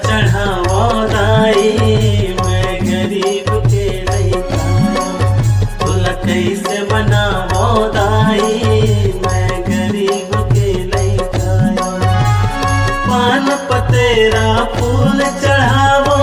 चढ़ावो दाई मैं गरीब के लइका। बोला कैसे मनावो दाई मैं गरीब के लइका। पान पतेरा फूल चढ़ावो